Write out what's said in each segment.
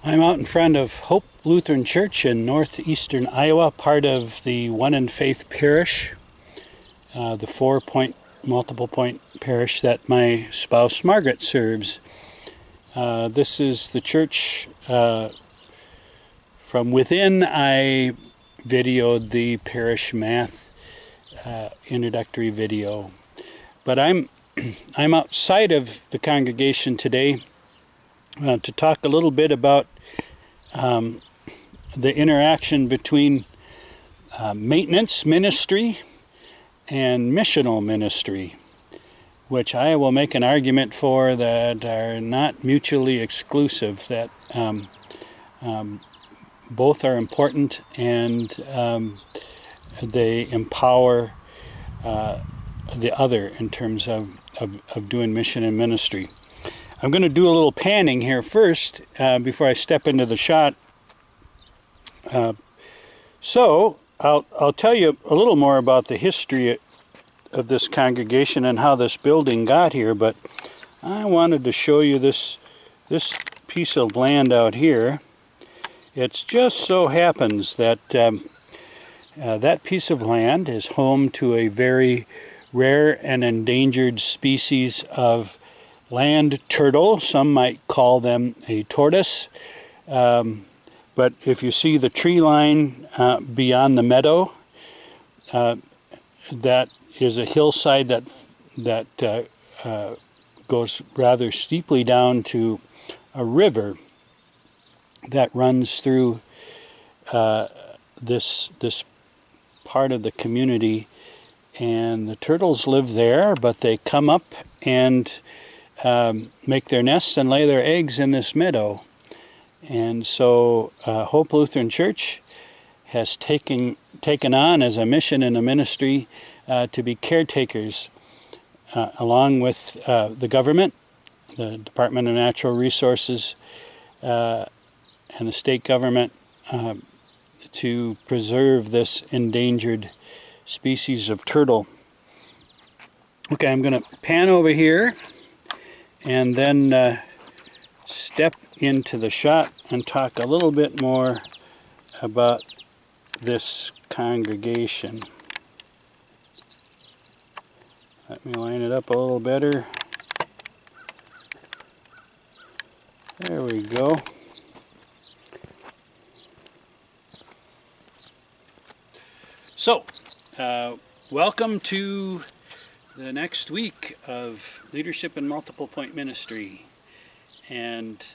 I'm out in front of Hope Lutheran Church in northeastern Iowa, part of the One in Faith parish, the 4-point multiple point parish that my spouse Margaret serves. This is the church from within. I videoed the parish math introductory video, but I'm outside of the congregation today to talk a little bit about the interaction between maintenance ministry and missional ministry, which I will make an argument for that are not mutually exclusive, that both are important and they empower the other in terms of doing mission and ministry. I'm going to do a little panning here first before I step into the shot. So I'll tell you a little more about the history of this congregation and how this building got here, but I wanted to show you this piece of land out here. It just so happens that that piece of land is home to a very rare and endangered species of land turtle. Some might call them a tortoise. But if you see the tree line beyond the meadow, that is a hillside that goes rather steeply down to a river that runs through this part of the community. And the turtles live there, but they come up and make their nests and lay their eggs in this meadow. And so Hope Lutheran Church has taken on as a mission and a ministry to be caretakers along with the government, the Department of Natural Resources, and the state government to preserve this endangered species of turtle. Okay, I'm going to pan over here and then step into the shot and talk a little bit more about this congregation. Let me line it up a little better. There we go. So, welcome to the next week of Leadership and Multiple Point Ministry. And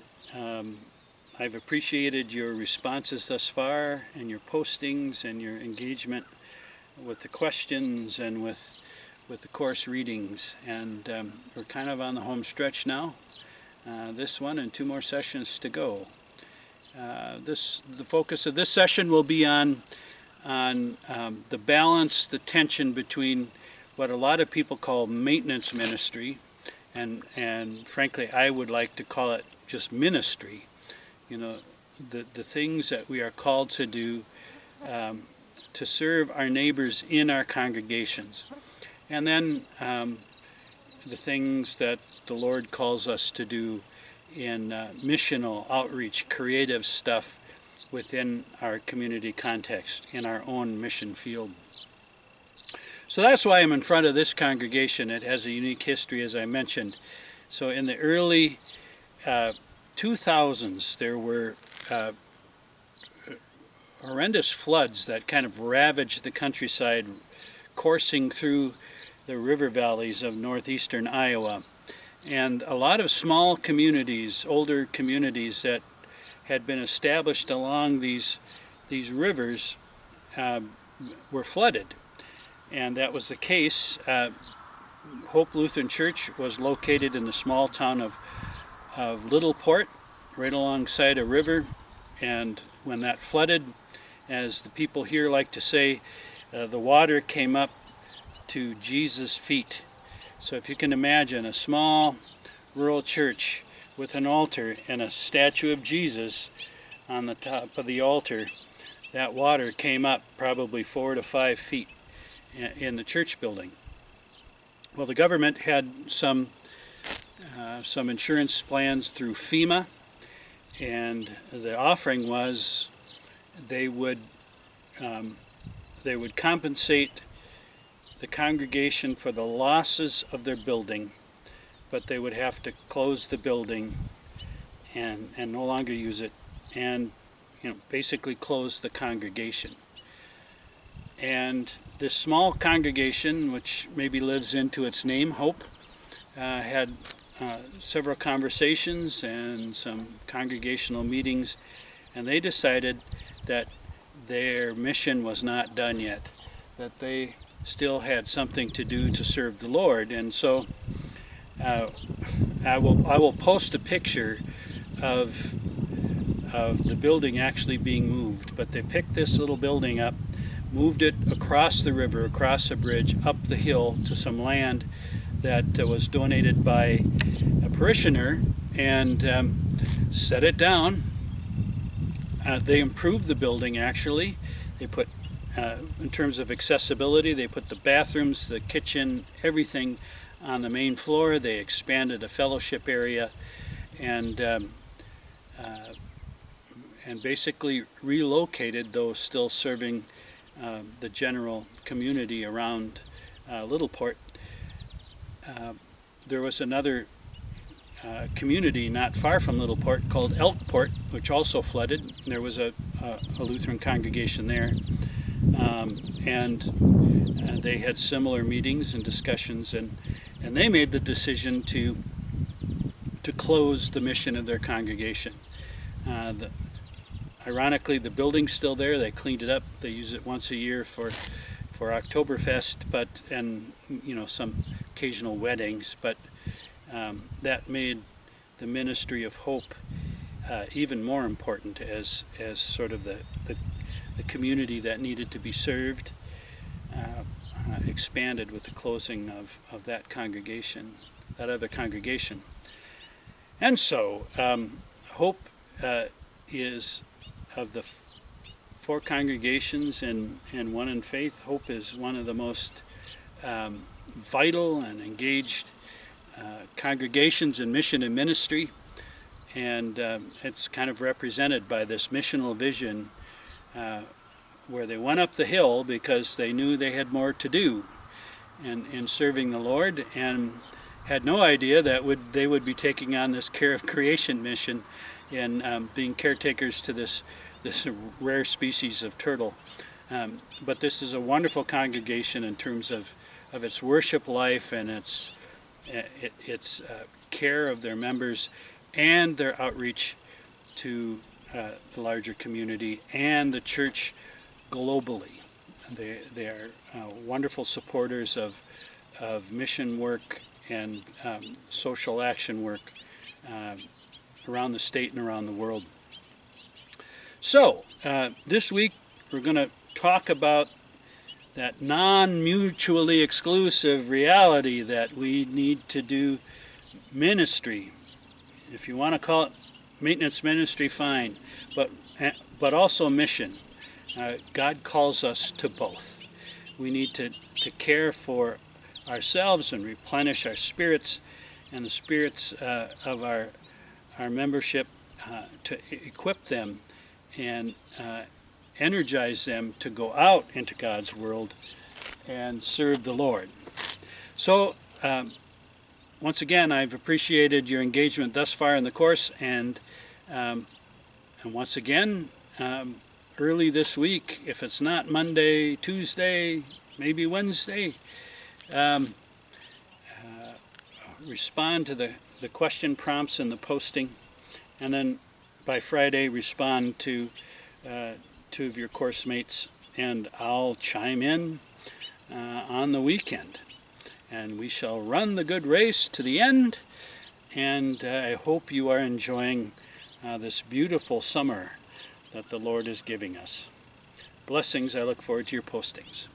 I've appreciated your responses thus far, and your postings and your engagement with the questions and with the course readings. And we're kind of on the home stretch now. This one and 2 more sessions to go. The focus of this session will be on the balance, the tension between what a lot of people call maintenance ministry, and frankly I would like to call it just ministry. You know, the things that we are called to do to serve our neighbors in our congregations, and then the things that the Lord calls us to do in missional outreach, creative stuff within our community context, in our own mission field. So that's why I'm in front of this congregation. It has a unique history, as I mentioned. So in the early 2000s, there were horrendous floods that kind of ravaged the countryside, coursing through the river valleys of northeastern Iowa. And a lot of small communities, older communities that had been established along these rivers were flooded. And that was the case. Hope Lutheran Church was located in the small town of Littleport, right alongside a river. And when that flooded, as the people here like to say, the water came up to Jesus' feet. So if you can imagine a small rural church with an altar and a statue of Jesus on the top of the altar, that water came up probably 4 to 5 feet in the church building. Well, the government had some insurance plans through FEMA and the offering was they would compensate the congregation for the losses of their building, but they would have to close the building and no longer use it, and basically close the congregation. And this small congregation, which maybe lives into its name, Hope, had several conversations and some congregational meetings, and they decided that their mission was not done yet, that they still had something to do to serve the Lord. And so I will post a picture of the building actually being moved, but they picked this little building up, moved it across the river, across a bridge, up the hill to some land that was donated by a parishioner, and set it down. They improved the building, actually. They put, in terms of accessibility, they put the bathrooms, the kitchen, everything on the main floor. They expanded a fellowship area, and basically relocated those still serving the general community around Littleport. There was another community not far from Littleport called Elkport, which also flooded. There was a Lutheran congregation there, and they had similar meetings and discussions, and they made the decision to close the mission of their congregation. Ironically, the building's still there. They cleaned it up. They use it once a year for Oktoberfest, and some occasional weddings. But that made the ministry of hope even more important as sort of the community that needed to be served expanded with the closing of that congregation, that other congregation. And so hope is, of the four congregations and one in faith, Hope is one of the most vital and engaged congregations in mission and ministry, and it's kind of represented by this missional vision where they went up the hill because they knew they had more to do in serving the Lord, and had no idea that they would be taking on this care of creation mission and being caretakers to this rare species of turtle. But this is a wonderful congregation in terms of its worship life and its care of their members and their outreach to the larger community and the church globally. They are wonderful supporters of mission work and social action work around the state and around the world. So this week we're going to talk about that non-mutually exclusive reality that we need to do ministry. If you want to call it maintenance ministry, fine, but also mission. God calls us to both. We need to care for ourselves and replenish our spirits and the spirits of our membership, to equip them and energize them to go out into God's world and serve the Lord. So once again, I've appreciated your engagement thus far in the course, and once again, early this week, if it's not Monday, Tuesday, maybe Wednesday, respond to the question prompts in the posting, and then by Friday respond to two of your course mates, and I'll chime in on the weekend, and we shall run the good race to the end. And I hope you are enjoying this beautiful summer that the Lord is giving us. Blessings. I look forward to your postings.